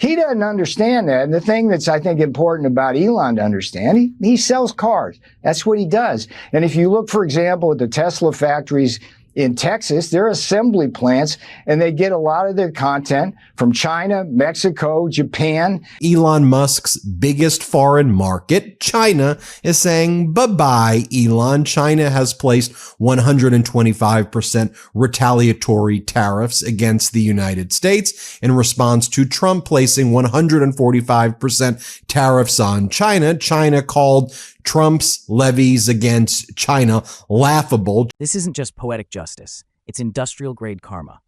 He doesn't understand that. And the thing that's, I think, important about Elon to understand, he sells cars. That's what he does. And if you look, for example, at the Tesla factories in Texas, they're assembly plants, and they get a lot of their content from China, Mexico, Japan. Elon Musk's biggest foreign market, China, is saying bye-bye, Elon. China has placed 125% retaliatory tariffs against the United States in response to Trump placing 145% tariffs on China. China called Trump's levies against China laughable. This isn't just poetic justice, it's industrial-grade karma.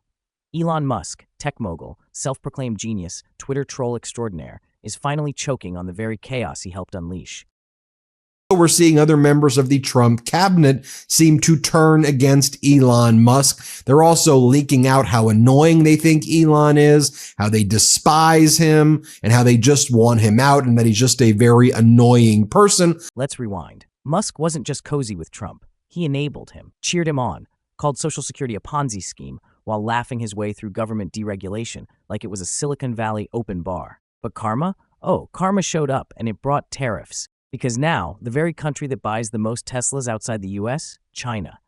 Elon Musk, tech mogul, self-proclaimed genius, Twitter troll extraordinaire, is finally choking on the very chaos he helped unleash. We're seeing other members of the Trump cabinet seem to turn against Elon Musk. They're also leaking out how annoying they think Elon is, how they despise him, and how they just want him out, and that he's just a very annoying person. Let's rewind. Musk wasn't just cozy with Trump. He enabled him, cheered him on, called Social Security a Ponzi scheme, while laughing his way through government deregulation like it was a Silicon Valley open bar. But karma? Oh, karma showed up, and it brought tariffs. Because now, the very country that buys the most Teslas outside the US, China.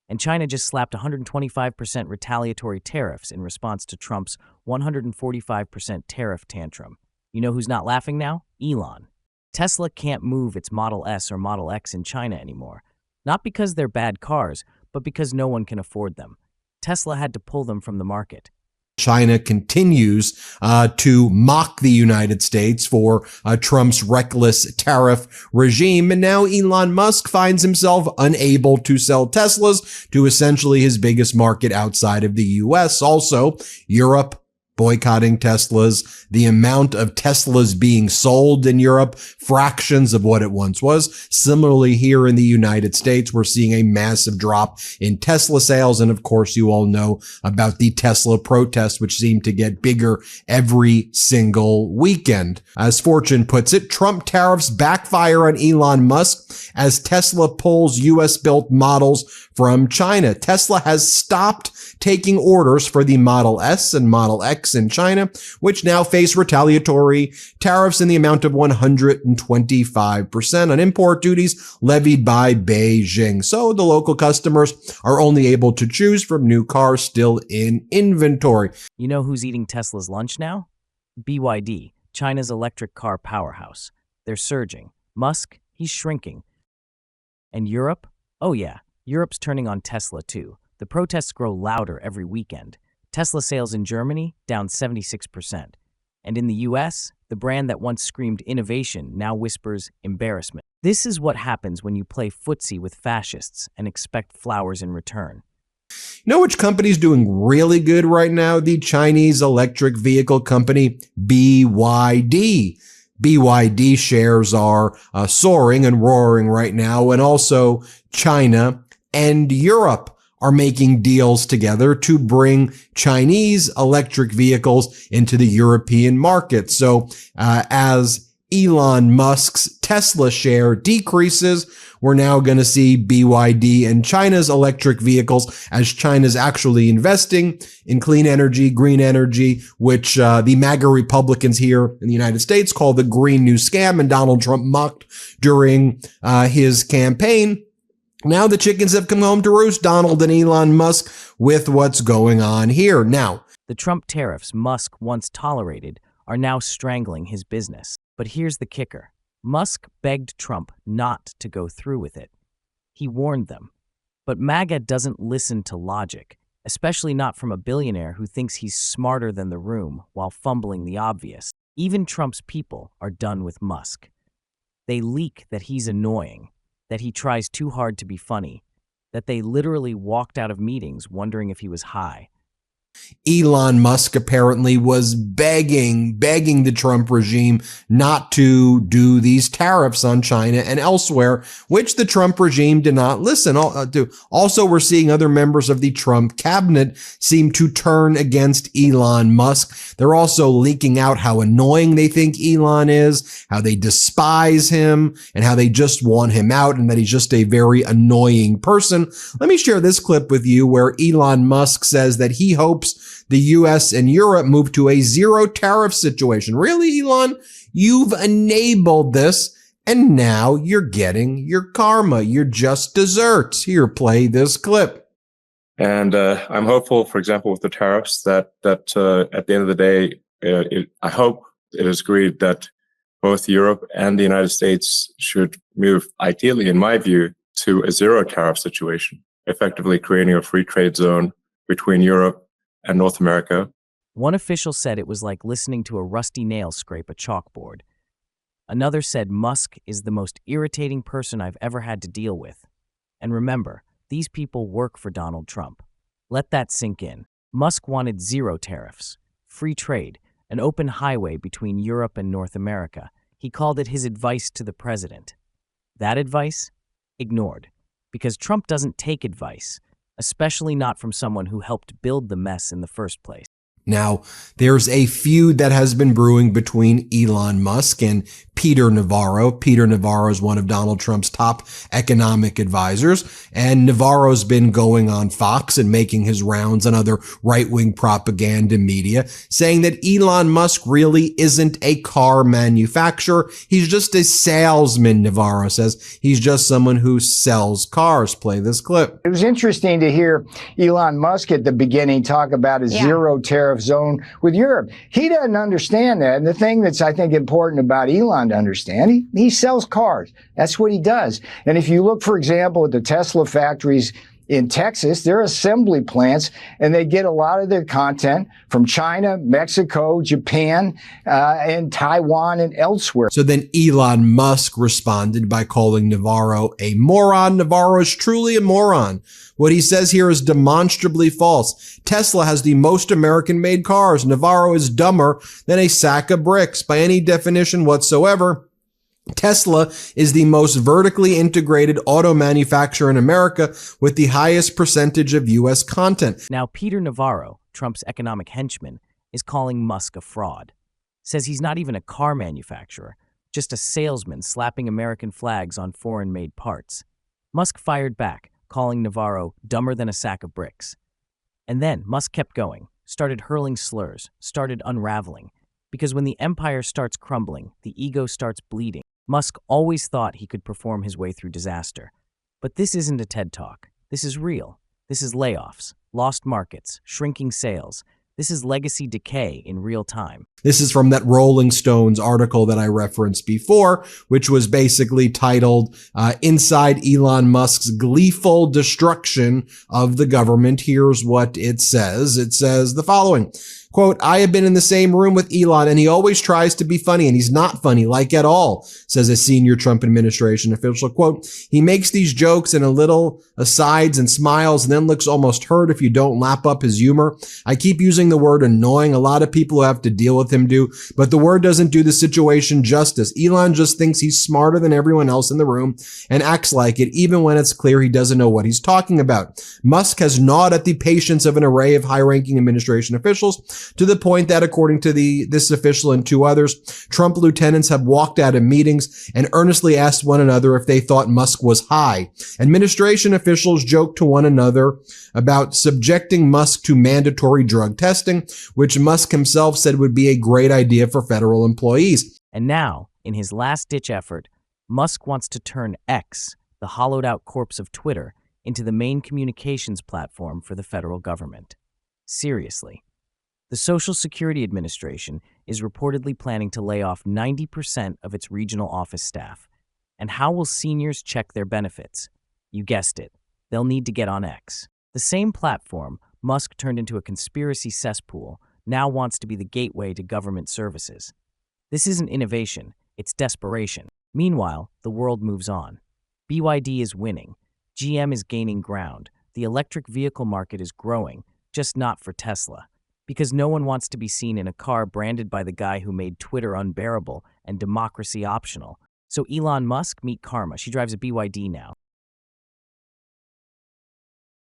And China just slapped 125% retaliatory tariffs in response to Trump's 145% tariff tantrum. You know who's not laughing now? Elon. Tesla can't move its Model S or Model X in China anymore. Not because they're bad cars, but because no one can afford them. Tesla had to pull them from the market. China continues to mock the United States for Trump's reckless tariff regime. And now Elon Musk finds himself unable to sell Teslas to essentially his biggest market outside of the US. Also, Europe boycotting Teslas, the amount of Teslas being sold in Europe, fractions of what it once was. Similarly, here in the United States, we're seeing a massive drop in Tesla sales. And of course, you all know about the Tesla protests, which seem to get bigger every single weekend. As Fortune puts it, Trump tariffs backfire on Elon Musk as Tesla pulls US-built models from China. Tesla has stopped taking orders for the Model S and Model X in China, which now face retaliatory tariffs in the amount of 125% on import duties levied by Beijing. So the local customers are only able to choose from new cars still in inventory. You know who's eating Tesla's lunch now? BYD, China's electric car powerhouse. They're surging. Musk, he's shrinking. And Europe? Oh yeah, Europe's turning on Tesla too. The protests grow louder every weekend. Tesla sales in Germany down 76%. And in the US, the brand that once screamed innovation now whispers embarrassment. This is what happens when you play footsie with fascists and expect flowers in return. You know which company's doing really good right now? The Chinese electric vehicle company BYD. BYD shares are soaring and roaring right now, and also China and Europe are making deals together to bring Chinese electric vehicles into the European market. So as Elon Musk's Tesla share decreases, we're now going to see BYD and China's electric vehicles, as China's actually investing in clean energy, green energy, which the MAGA Republicans here in the United States call the Green New Scam, and Donald Trump mocked during his campaign. Now the chickens have come home to roost, Donald and Elon Musk, with what's going on here. Now, the Trump tariffs Musk once tolerated are now strangling his business. But here's the kicker. Musk begged Trump not to go through with it. He warned them. But MAGA doesn't listen to logic, especially not from a billionaire who thinks he's smarter than the room while fumbling the obvious. Even Trump's people are done with Musk. They leak that he's annoying, that he tries too hard to be funny, that they literally walked out of meetings wondering if he was high. Elon Musk apparently was begging the Trump regime not to do these tariffs on China and elsewhere, which the Trump regime did not listen to. Also, we're seeing other members of the Trump cabinet seem to turn against Elon Musk. They're also leaking out how annoying they think Elon is, how they despise him, and how they just want him out, and that he's just a very annoying person. Let me share this clip with you where Elon Musk says that he hopes hopes the US and Europe move to a zero tariff situation. Really, Elon? You've enabled this, and now you're getting your karma, your just desserts. Here, play this clip. And I'm hopeful, for example, with the tariffs, that at the end of the day, I hope it is agreed that both Europe and the United States should move, ideally, in my view, to a zero tariff situation, effectively creating a free trade zone between Europe and North America. One official said it was like listening to a rusty nail scrape a chalkboard. Another said Musk is the most irritating person I've ever had to deal with. And remember, these people work for Donald Trump. Let that sink in. Musk wanted zero tariffs, free trade, an open highway between Europe and North America. He called it his advice to the president. That advice? Ignored. Because Trump doesn't take advice, especially not from someone who helped build the mess in the first place. Now, there's a feud that has been brewing between Elon Musk and Peter Navarro. Peter Navarro is one of Donald Trump's top economic advisors, and Navarro's been going on Fox and making his rounds on other right-wing propaganda media, saying that Elon Musk really isn't a car manufacturer. He's just a salesman, Navarro says. He's just someone who sells cars. Play this clip. It was interesting to hear Elon Musk at the beginning talk about a zero tariff zone with Europe. He doesn't understand that. And the thing that's, I think, important about Elon to understand, he sells cars. That's what he does. And if you look, for example, at the Tesla factories in Texas, they're assembly plants, and they get a lot of their content from China, Mexico, Japan, and Taiwan and elsewhere. So then Elon Musk responded by calling Navarro a moron. Navarro is truly a moron. What he says here is demonstrably false. Tesla has the most American-made cars. Navarro is dumber than a sack of bricks. By any definition whatsoever, Tesla is the most vertically integrated auto manufacturer in America with the highest percentage of U.S. content. Now, Peter Navarro, Trump's economic henchman, is calling Musk a fraud. Says he's not even a car manufacturer, just a salesman slapping American flags on foreign-made parts. Musk fired back, calling Navarro dumber than a sack of bricks. And then Musk kept going, started hurling slurs, started unraveling. Because when the empire starts crumbling, the ego starts bleeding. Musk always thought he could perform his way through disaster. But this isn't a TED Talk. This is real. This is layoffs, lost markets, shrinking sales. This is legacy decay in real time. This is from that Rolling Stones article that I referenced before, which was basically titled, Inside Elon Musk's Gleeful Destruction of the Government. Here's what it says. It says the following. Quote, I have been in the same room with Elon, and he always tries to be funny, and he's not funny, like at all, says a senior Trump administration official. Quote, he makes these jokes and a little asides and smiles and then looks almost hurt if you don't lap up his humor. I keep using the word annoying. A lot of people who have to deal with him do, but the word doesn't do the situation justice. Elon just thinks he's smarter than everyone else in the room and acts like it, even when it's clear he doesn't know what he's talking about. Musk has gnawed at the patience of an array of high-ranking administration officials, to the point that, according to this official and two others, Trump lieutenants have walked out of meetings and earnestly asked one another if they thought Musk was high. Administration officials joked to one another about subjecting Musk to mandatory drug testing, which Musk himself said would be a great idea for federal employees. And now, in his last-ditch effort, Musk wants to turn X, the hollowed-out corpse of Twitter, into the main communications platform for the federal government. Seriously. The Social Security Administration is reportedly planning to lay off 90% of its regional office staff. And how will seniors check their benefits? You guessed it. They'll need to get on X. The same platform Musk turned into a conspiracy cesspool now wants to be the gateway to government services. This isn't innovation, it's desperation. Meanwhile, the world moves on. BYD is winning. GM is gaining ground. The electric vehicle market is growing, just not for Tesla. Because no one wants to be seen in a car branded by the guy who made Twitter unbearable and democracy optional. So Elon Musk, meet Karma. She drives a BYD now.